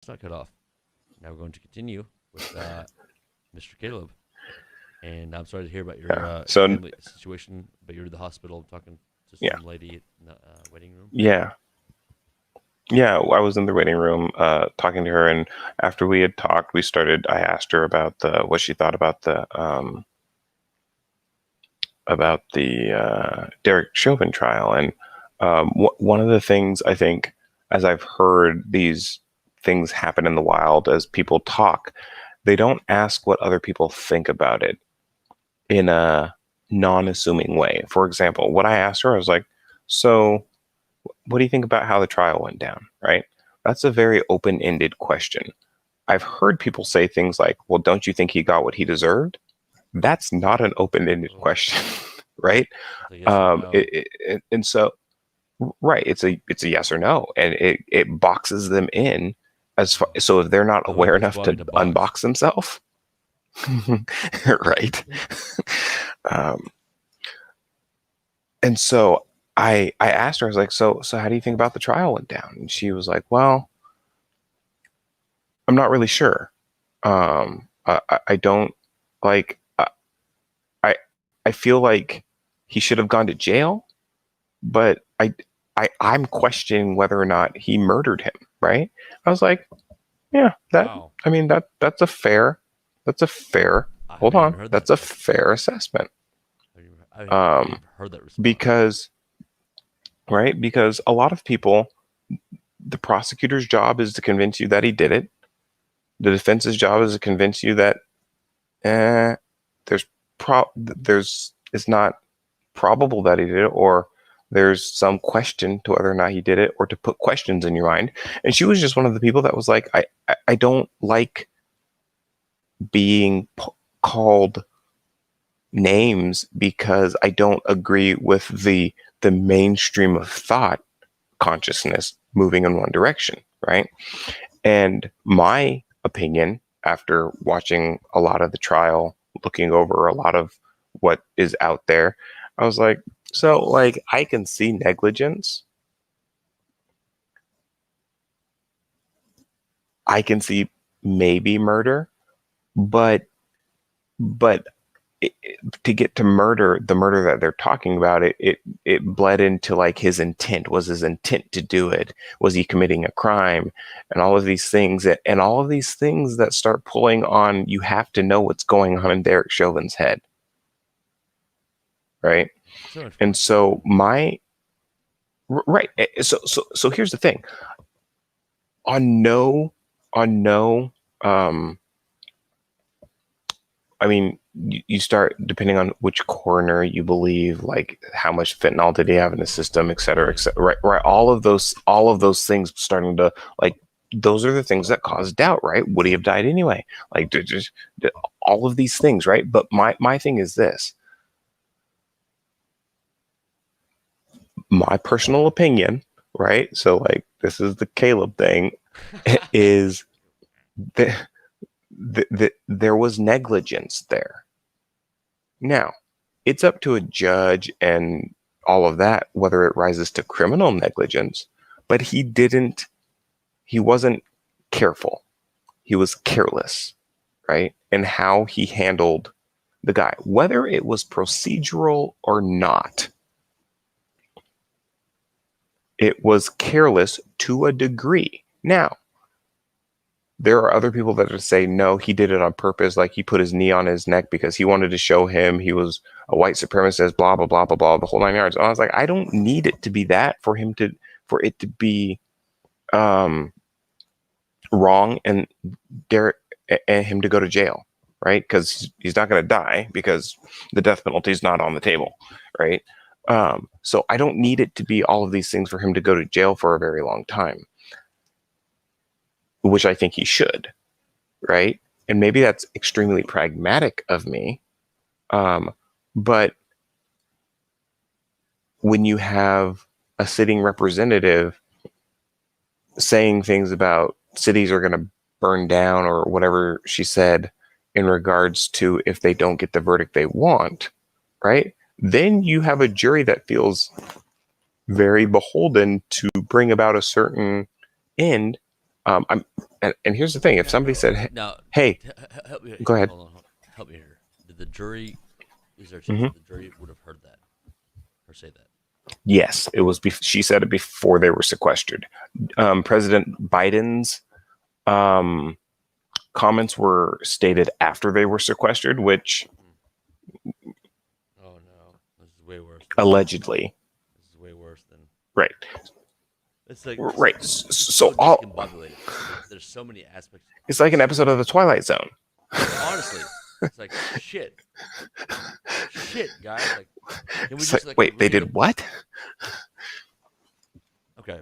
It's not cut off. Now we're going to continue with Mr. Caleb. And I'm sorry to hear about your Yeah. So family situation, but you're in the hospital talking to yeah, some lady in the waiting room. yeah, yeah. I was in the waiting room, talking to her, and after we had talked, we started. I asked her about the what she thought about the Derek Chauvin trial, and one of the things I think, as I've heard these things happen in the wild, as people talk, they don't ask what other people think about it in a non-assuming way. For example, what I asked her, I was like, so what do you think about how the trial went down? Right? That's a very open-ended question. I've heard people say things like, well, don't you think he got what he deserved? That's not an open-ended Oh, question, right? it's a yes or no. And so, right, it's a yes or no, and it boxes them in as far, so if they're not I like aware this enough to walking the box. unbox themselves, right? Um, and so I asked her, I was like, so how do you think about the trial went down? And she was like, well, I'm not really sure. I don't like. I I feel like he should have gone to jail, but I'm questioning whether or not he murdered him. Right? I was like, yeah, that. Wow. I mean that's a fair. I Hold haven't even on, heard that that's a though. fair assessment. I Um, even heard that response. because right, because a lot of people, the prosecutor's job is to convince you that he did it. The defense's job is to convince you that there's there's it's not probable that he did it, or there's some question to whether or not he did it, or to put questions in your mind. And she was just one of the people that was like, I don't like being called names because I don't agree with the mainstream of thought consciousness moving in one direction, right? And my opinion, after watching a lot of the trial, looking over a lot of what is out there, I was like, so like I can see negligence, I can see maybe murder, but but to get to murder, the murder that they're talking about, it bled into like his intent. Was his intent to do it? Was he committing a crime? And all of these things, and all of these things that start pulling on, you have to know what's going on in Derek Chauvin's head, right? So And interesting. so right, so here's the thing. On no on no I mean, you start depending on which coroner you believe, like how much fentanyl did he have in the system, et Right. cetera, right, right. All of those things starting to like, those are the things that cause doubt, right? Would he have died anyway? Like, just all of these things, right? But my thing is this: my personal opinion, right? So like, this is the Caleb thing, is that there was negligence there. Now, it's up to a judge and all of that whether it rises to criminal negligence, but he wasn't careful. He was careless, right? And how he handled the guy, whether it was procedural or not, it was careless to a degree. Now, there are other people that would say, no, he did it on purpose. Like he put his knee on his neck because he wanted to show him he was a white supremacist, blah, blah, blah, blah, blah, the whole nine yards. And I was like, I don't need it to be that for it to be um, wrong and Derek and him to go to jail, right? Because he's not going to die because the death penalty is not on the table, right? So I don't need it to be all of these things for him to go to jail for a very long time, which I think he should, right? And maybe that's extremely pragmatic of me. Um, but when you have a sitting representative saying things about cities are going to burn down or whatever she said in regards to if they don't get the verdict they want, right? Then you have a jury that feels very beholden to bring about a certain end. I'm And here's the thing: if somebody said, now, "Hey, help me, go ahead," hold on, help me here. Did the jury? Is there a chance hmm that the jury would have heard that or say that? yes, it was. She said it before they were sequestered. President Biden's um, comments were stated after they were sequestered, which Oh no, this is way worse. allegedly, This is way worse than. right, It's like right. it's So so all discombobulated. There's so many aspects. it's like an So episode of The Twilight Zone. honestly, it's like shit, guys. Like, can we It's just like, like wait, they agree to? did what? Okay,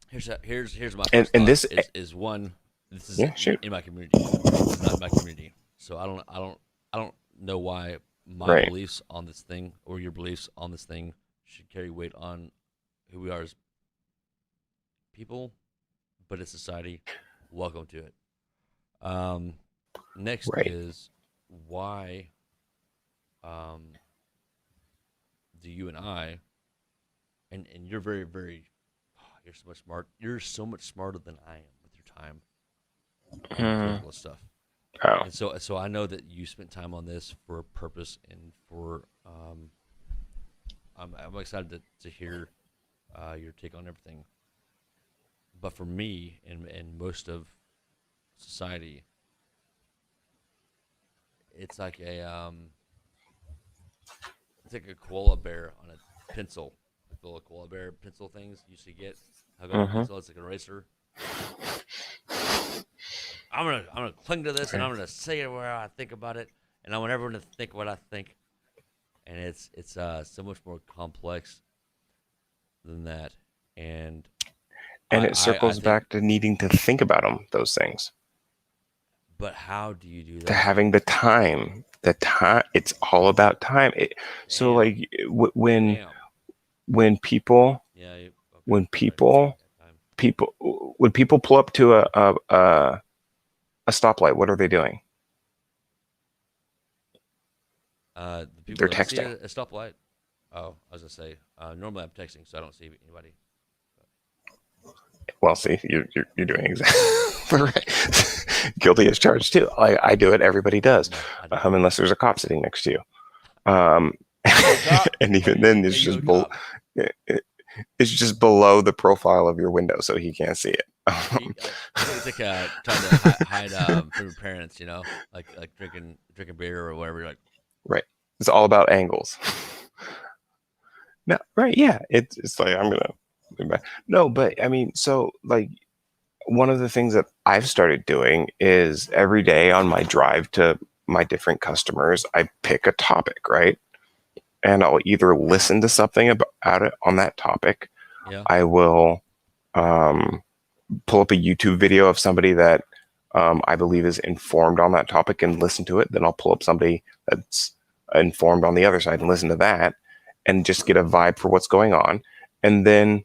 here's my And first thought. this, Is one. This is yeah, shoot, in my community. This is not in my community. So I don't know why my right, beliefs on this thing or your beliefs on this thing should carry weight on who we are as people, but as society. Welcome to it. Um, next right. is why do you and I and you're very you're so much smart. You're so much smarter than I am with your time on Mm, political stuff. oh, And so I know that you spent time on this for a purpose and for I'm excited to hear your take on everything. But for me and most of society, it's like it's like a koala bear on a pencil, like the little koala bear pencil things you used to get. Hug on a mm-hmm. pencil, it's like an eraser. I'm gonna cling to this and I'm gonna say it where I think about it, and I want everyone to think what I think. And it's so much more complex than that. And And it I circles think, back to needing to think about those things, but how do you do to that? having the time. The time. It's all about time. So, Damn, like, when damn. when people Yeah. Okay. when Sorry. people Yeah, time. people when people pull up to a stoplight, what are they doing? The people They're that I see texting. at a stoplight. Oh, I was gonna say. Normally I'm texting, so I don't see anybody. Well, see, you're doing exactly right. Guilty as charged too. I do it. Everybody does, No, I don't. unless there's a cop sitting next to you. Yo, cop. And even Hey, then, hey, yo, cop. it's just below the profile of your window, so he can't see it. It's like trying to hide from your parents, like drinking beer or whatever. You're like, Right. It's all about angles. No, right? Yeah. It's like I'm gonna. No, but I mean, so like one of the things that I've started doing is every day on my drive to my different customers, I pick a topic, right? And I'll either listen to something about it on that topic. yeah, I will um, pull up a YouTube video of somebody that I believe is informed on that topic and listen to it. Then I'll pull up somebody that's informed on the other side and listen to that and just get a vibe for what's going on. And then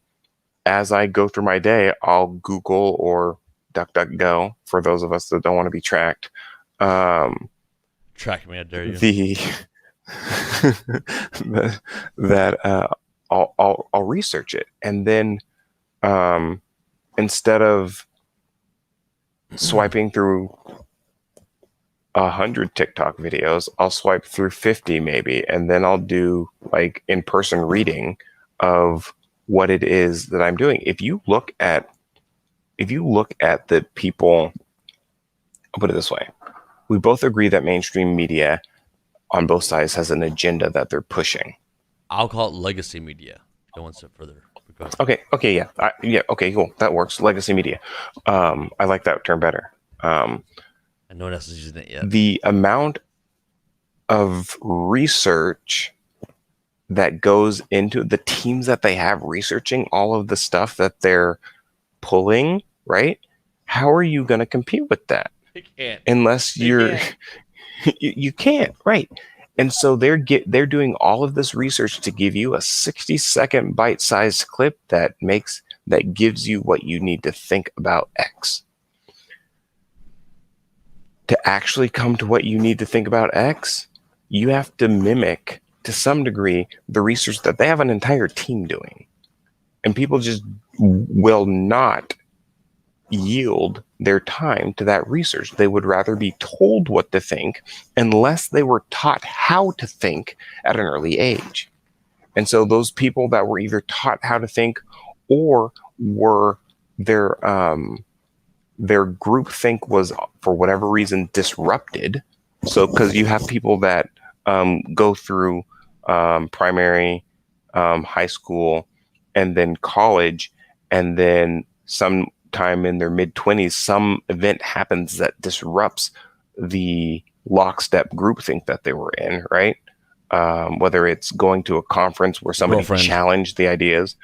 as I go through my day, I'll Google or DuckDuckGo for those of us that don't want to be tracked. track me, I dare you. The that I'll research it, and then instead of swiping through 100 TikTok videos, I'll swipe through 50 maybe, and then I'll do like in-person reading of what it is that I'm doing. If you look at the people, I'll put it this way. We both agree that mainstream media on both sides has an agenda that they're pushing. I'll call it legacy media. Go one step further. Go ahead. Okay, yeah, okay, cool. That works. Legacy media. I like that term better. And no one else is using it yet. The amount of research that goes into the teams that they have researching all of the stuff that they're pulling, right? How are you going to compete with that? They can't. Unless you're you can't, right? And so they're doing all of this research to give you a 60-second bite-sized clip that gives you what you need to think about X. To actually come to what you need to think about X, you have to mimic to some degree the research that they have an entire team doing. And people just will not yield their time to that research. They would rather be told what to think unless they were taught how to think at an early age. And so those people that were either taught how to think or were their group think was for whatever reason disrupted. So because you have people that go through primary, high school, and then college, and then sometime in their mid-20s, some event happens that disrupts the lockstep groupthink that they were in, right? Whether it's going to a conference where somebody challenged the ideas,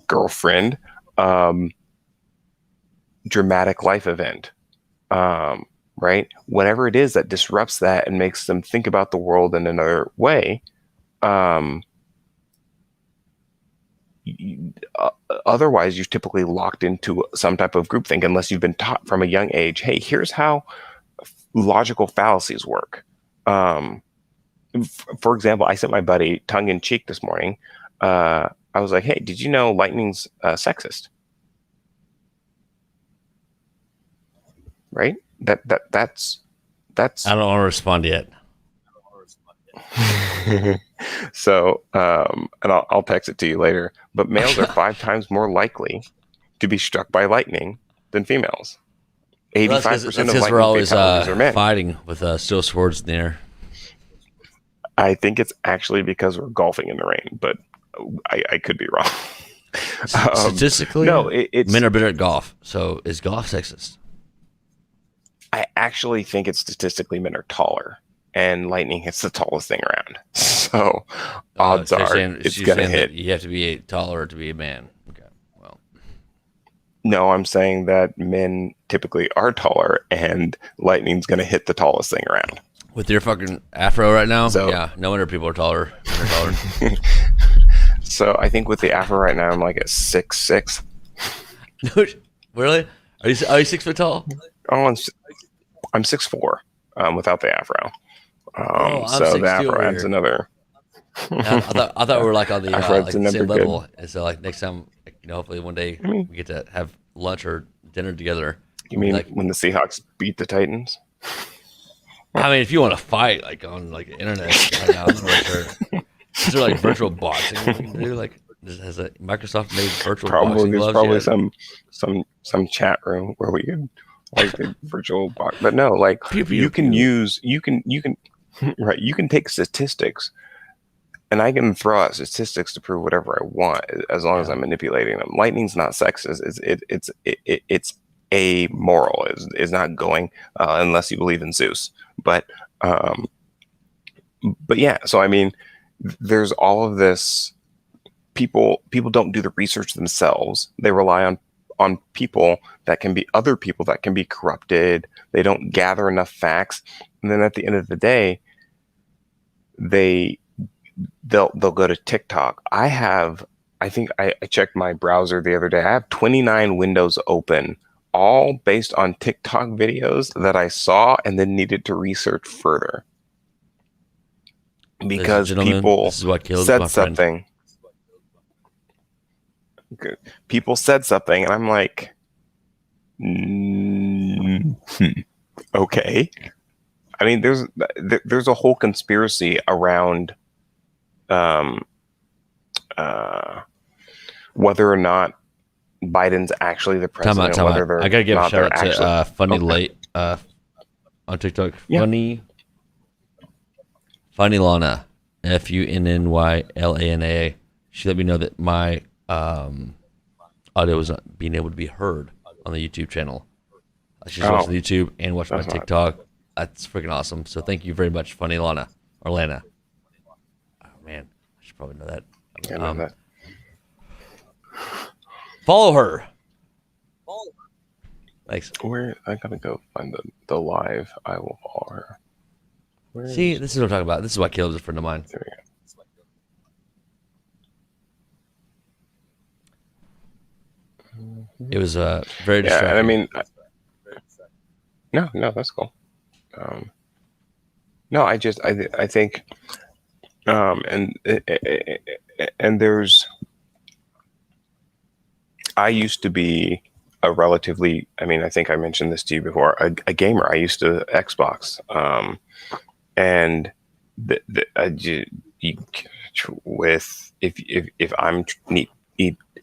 girlfriend, dramatic life event, right? Whatever it is that disrupts that and makes them think about the world in another way. Otherwise, you're typically locked into some type of groupthink unless you've been taught from a young age, hey, here's how logical fallacies work. For example, I sent my buddy tongue-in-cheek this morning. I was like, hey, did you know lightning's sexist? Right? That's I don't want to respond yet. So, and I'll text it to you later, but males are 5 times more likely to be struck by lightning than females. 85% of lightning we're always fatalities are men. fighting with steel swords in the air. I think it's actually because we're golfing in the rain, but I could be wrong. Statistically, no, it's men are better at golf. So is golf sexist? I actually think it's statistically men are taller, and lightning hits the tallest thing around. So odds are it's going to hit. You have to be taller to be a man. Okay, well. No, I'm saying that men typically are taller, and lightning's going to hit the tallest thing around. With your fucking afro right now, so, yeah, no wonder people are taller. So I think with the afro right now, I'm like at 6'6". No, really? Are you 6 foot tall? Oh, I'm 6'4", without the afro. So the afro adds another. I thought we were like on the like the same level. And so like next time, hopefully one day we get to have lunch or dinner together. You mean like when the Seahawks beat the Titans? I mean, if you want to fight like on like the internet right now, I'm not really sure. Is there like virtual boxing? Dude, like has a Microsoft made virtual boxing gloves? There's probably some chat room where we could like the virtual box. But no, like you can take statistics, and I can throw out statistics to prove whatever I want as long as I'm manipulating them. Lightning's not sexist. It's amoral. Is not going unless you believe in Zeus. But yeah. So I mean, there's all of this. People don't do the research themselves. They rely on people that can be other people that can be corrupted. They don't gather enough facts, and then at the end of the day, they'll go to TikTok. I think I checked my browser the other day. I have 29 windows open, all based on TikTok videos that I saw and then needed to research further because people said something. People said something, and I'm like, okay. I mean, there's a whole conspiracy around whether or not Biden's actually the president. Time out. I gotta give a shout out to Funny Late on TikTok. Yeah. Funny Lana, FUNNYLANA. She let me know that my audio was not being able to be heard on the YouTube channel. She's watching the YouTube and watching my TikTok. That's freaking awesome. So thank you very much, Funny Lana or Lana. Oh man, I should probably know that. I know that. Follow her. Thanks. I gotta go find the live. I will follow her. See, this is what I'm talking about. This is why Caleb's a friend of mine. There we go. It was very distracting. Yeah, and I mean, no, that's cool. No, I think, and there's. I used to be a relatively, I mean, I think I mentioned this to you before, a gamer. I used to Xbox, and you, with if I'm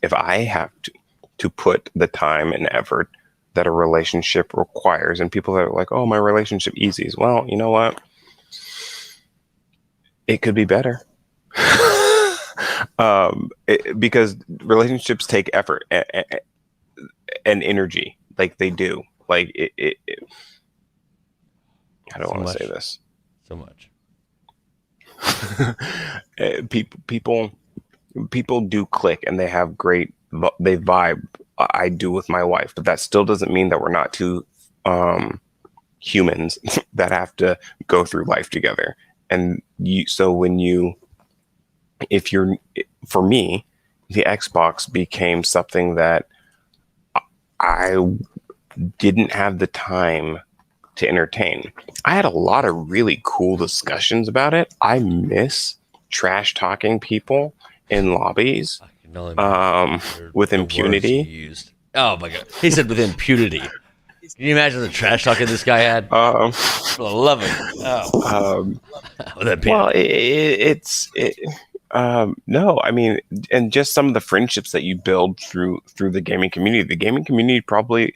if I have to put the time and effort that a relationship requires, and people that are like, oh, my relationship easy. Well, you know what? It could be better. Because relationships take effort and energy, like they do. Like I don't So want to say much. this. So much. People do click and they have great, they vibe. I do with my wife, but that still doesn't mean that we're not two humans that have to go through life together. And so if you're, for me, the Xbox became something that I didn't have the time to entertain. I had a lot of really cool discussions about it. I miss trash talking people in lobbies I can only with the words you impunity. used. Oh my god. He said with impunity. Can you imagine the trash talking this guy had? For the love of God. Oh. Um, With well, impunity. no, I mean, and just some of the friendships that you build through the gaming community. The gaming community probably,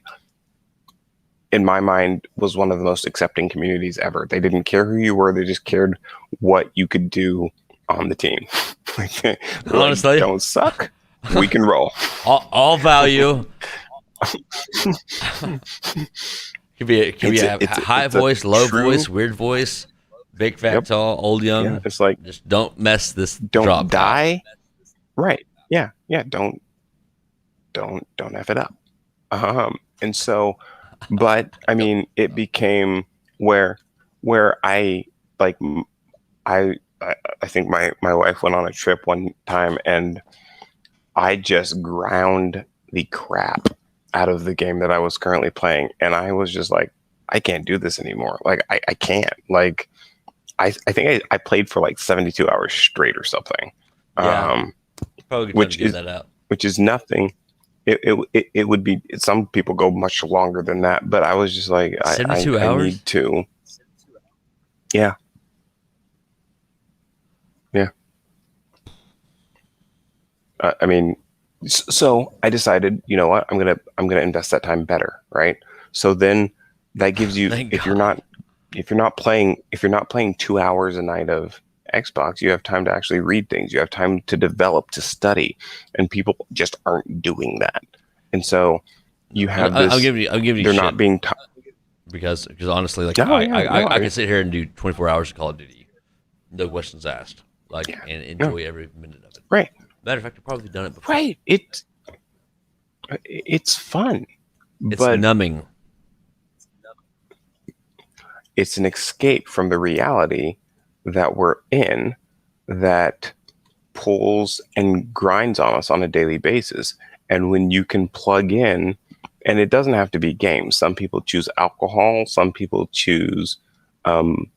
in my mind, was one of the most accepting communities ever. They didn't care who you were; they just cared what you could do on the team. Like, Honestly, don't suck. We can roll. all value. Could be a high It's a voice, low true. voice, weird voice, big, fat, Yep. tall, old, Yeah. young. It's like, Just don't mess this don't drop out. die. Right. Yeah. Yeah. Don't f it up. And so, but I mean, it became where I like I I think my wife went on a trip one time and I just ground the crap out of the game that I was currently playing, and I was just like, I can't do this anymore. Like I can't. Like I think I played for like 72 hours straight or something. Yeah, Um, probably good time to which get is that out. which is nothing. It would be, some people go much longer than that, but I was just like, 72 I hours? need to. Yeah. Yeah. I mean, so I decided, you know what, I'm gonna invest that time better, right? So then that gives you, Thank if you're God. not if you're not playing 2 hours a night of Xbox, you have time to actually read things. You have time to develop, to study, and people just aren't doing that. And so you have I'm this. giving you They're shit not being. because honestly, like No, yeah, no, I can sit here and do 24 hours of Call of Duty, no questions asked, like yeah, and no, enjoy every minute of it. right, Matter of fact, I've probably done it before. right. It's fun, It's but numbing. it's an escape from the reality that we're in, that pulls and grinds on us on a daily basis. And when you can plug in, and it doesn't have to be games. Some people choose alcohol. Some people choose um,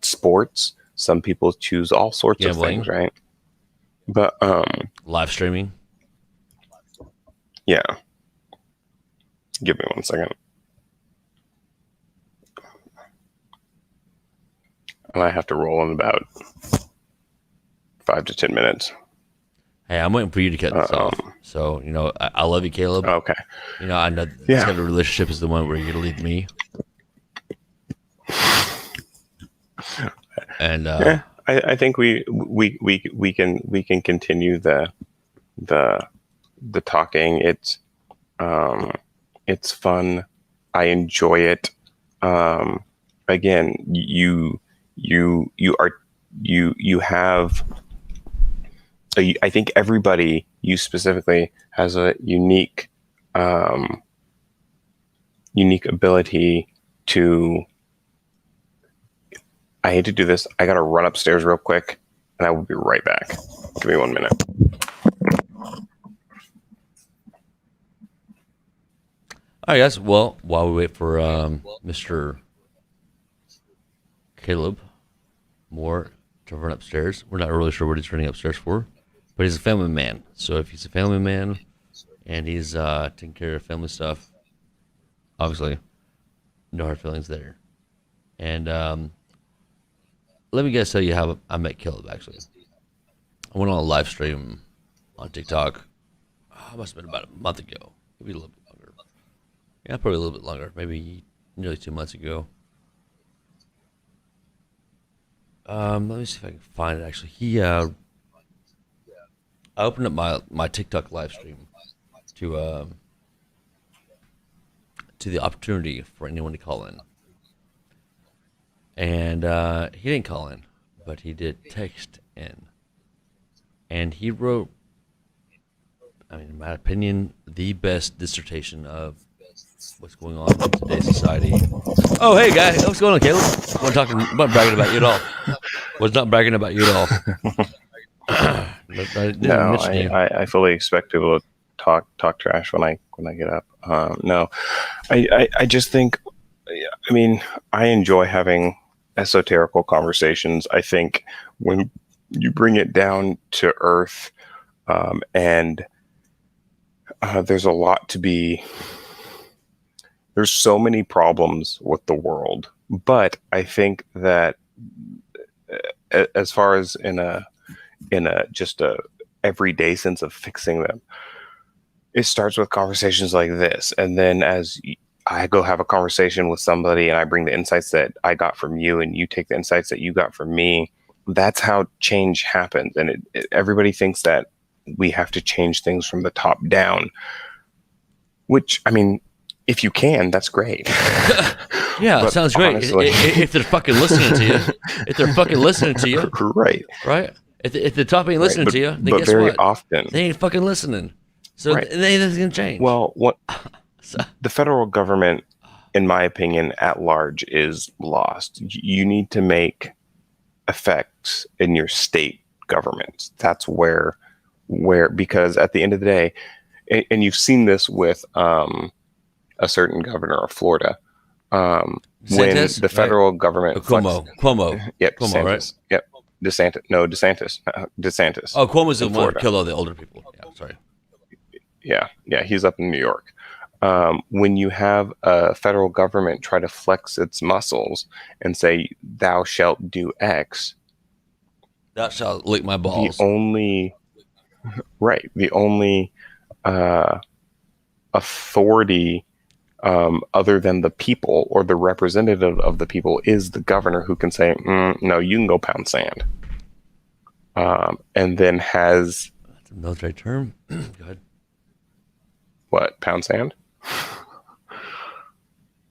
sports. Some people choose all sorts of things, Gambling, right? But live streaming. yeah. Give me 1 second. And I have to roll in about 5 to 10 minutes. Hey, I'm waiting for you to cut this off. So, I love you, Caleb. Okay. I know this Yeah. kind of relationship is the one where you're going to lead me. And Yeah, I think we can continue the talking. It's fun. I enjoy it. Again, you have. I think everybody, you specifically, has a unique ability to. I hate to do this. I gotta run upstairs real quick, and I will be right back. Give me 1 minute. all right, guys. Well, while we wait for Mr. Caleb Moore to run upstairs, we're not really sure what he's running upstairs for, but he's a family man. So if he's a family man and he's taking care of family stuff. Obviously, no hard feelings there. And let me guys tell you how I met Caleb. Actually, I went on a live stream on TikTok. Oh, it must have been about a month ago, maybe a little bit longer. Yeah, probably a little bit longer, maybe nearly 2 months ago. Let me see if I can find it. Actually, I opened up my TikTok live stream to to the opportunity for anyone to call in, and he didn't call in, but he did text in, and he wrote, I mean, in my opinion, the best dissertation of what's going on in today's society. Oh, hey, guy, what's going on, Caleb? I'm not bragging about you at all. Was not bragging about you at all. I didn't No, mention you. I fully expect people to talk trash when I get up. No, I just think, I mean, I enjoy having esoterical conversations. I think when you bring it down to earth, and there's a lot to be. There's so many problems with the world, but I think that as far as in a just a everyday sense of fixing them, it starts with conversations like this, and then as I go have a conversation with somebody and I bring the insights that I got from you and you take the insights that you got from me, that's how change happens. And everybody thinks that we have to change things from the top down, which, I mean, if you can, that's great. Yeah, But sounds great. honestly, If they're fucking listening to you, if they're fucking listening to you, right, right? If the top ain't listening but to you, then but guess very what? often, They ain't fucking listening. So right. anything's gonna change. Well, what So, the federal government, in my opinion, at large, is lost. You need to make effects in your state governments. That's where because at the end of the day, and you've seen this with a certain governor of Florida, when DeSantis, the right? federal government Cuomo, yep, Cuomo, right? DeSantis, yep, DeSantis, Oh, Cuomo's the in one who Florida. killed all the older people. Yeah, sorry. Yeah, he's up in New York. When you have a federal government try to flex its muscles and say, thou shalt do X, Thou shalt lick my the balls. only, the only authority other than the people or the representative of the people is the governor, who can say, no, you can go pound sand. And then has That's a military term. Go ahead. what, pound sand?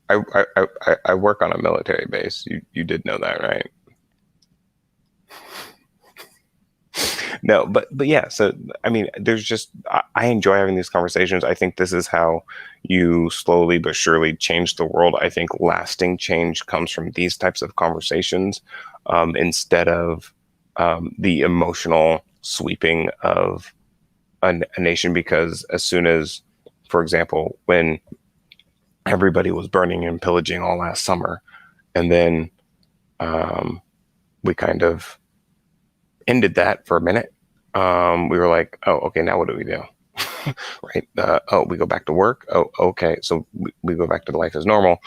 I work on a military base. You did know that, right? No, but yeah. So I mean, there's just I enjoy having these conversations. I think this is how you slowly but surely change the world. I think lasting change comes from these types of conversations, instead of the emotional sweeping of a nation. Because as soon as, for example, when everybody was burning and pillaging all last summer, and then we kind of ended that for a minute. We were like, oh, okay, now what do we do? Right? Oh, we go back to work. Oh, okay. So we go back to life as normal.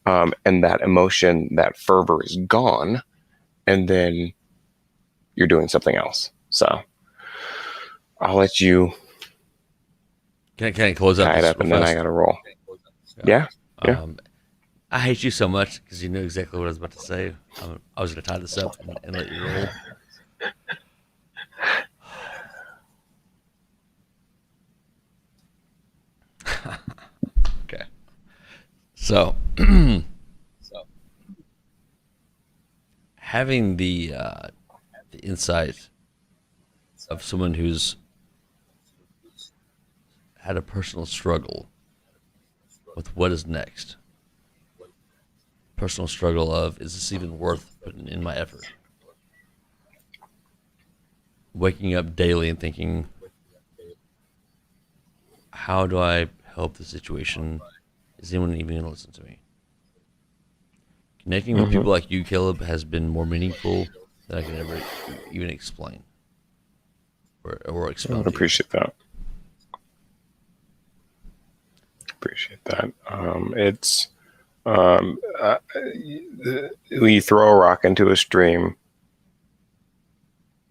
And that emotion, that fervor is gone. And then you're doing something else. So I'll let you Can I close tie out it this up, real and then I fast? got to roll. Yeah. I hate you so much because you knew exactly what I was about to say. I was going to tie this up and let you roll. Okay. So, having the insight of someone who's had a personal struggle with what is next, personal struggle of, is this even worth putting in my effort? Waking up daily and thinking, how do I help the situation? Is anyone even going to listen to me? Connecting with people like you, Caleb, has been more meaningful than I can ever even explain or I expound would to you. appreciate that. appreciate that. It's um, uh, when you throw a rock into a stream,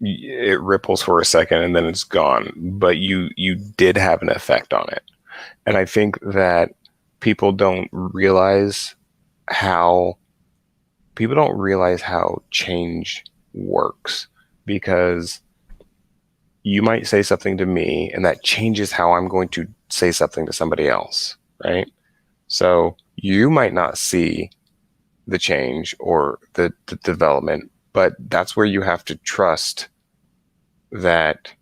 it ripples for a second and then it's gone. But you did have an effect on it, and I think that people don't realize how change works, because you might say something to me and that changes how I'm going to say something to somebody else, right? So you might not see the change or the development, but that's where you have to trust that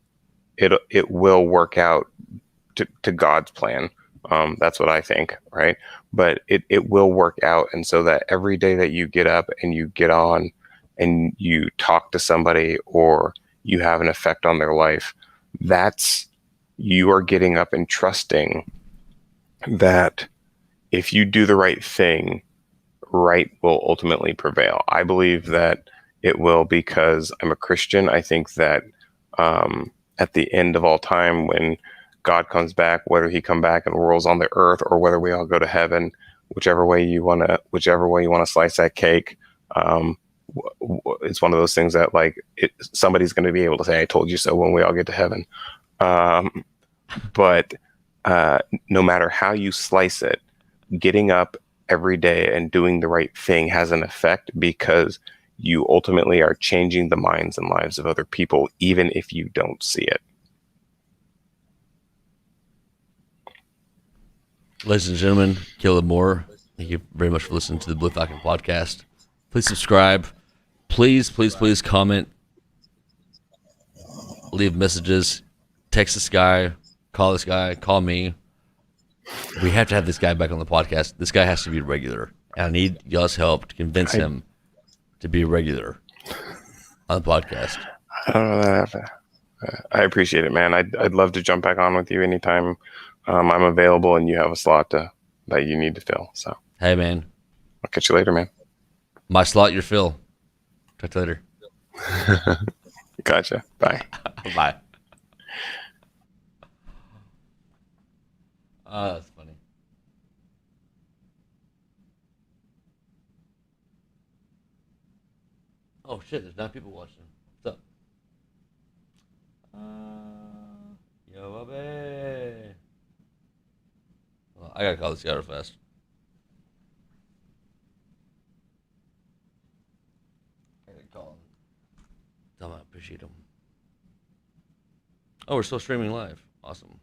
it will work out to God's plan. That's what I think, right? But it will work out. And so that every day that you get up and you get on and you talk to somebody or you have an effect on their life, that's you are getting up and trusting that if you do the right thing, right will ultimately prevail. I believe that it will, because I'm a Christian. I think that at the end of all time, when God comes back, whether he come back and rules on the earth or whether we all go to heaven, whichever way you want to slice that cake, it's one of those things that somebody's going to be able to say, "I told you so" when we all get to heaven. Um, but no matter how you slice it, getting up every day and doing the right thing has an effect, because you ultimately are changing the minds and lives of other people, even if you don't see it. Ladies and gentlemen, Caleb Moore, thank you very much for listening to the Blue Falcon podcast. Please subscribe. Please, please, please comment. Leave messages. Text this guy. Call this guy. Call me. We have to have this guy back on the podcast. This guy has to be regular. And I need y'all's help to convince him to be regular on the podcast. I don't know that. I appreciate it, man. I'd love to jump back on with you anytime I'm available and you have a slot that you need to fill. So, hey, man. I'll catch you later, man. My slot, your fill. Talk to you later. Gotcha. Bye. Bye. That's funny. Oh shit! There's 9 people watching. What's up? Yo, baby. Well, I gotta call this guy real fast. I gotta call him. Tell him I appreciate him. Oh, we're still streaming live. Awesome.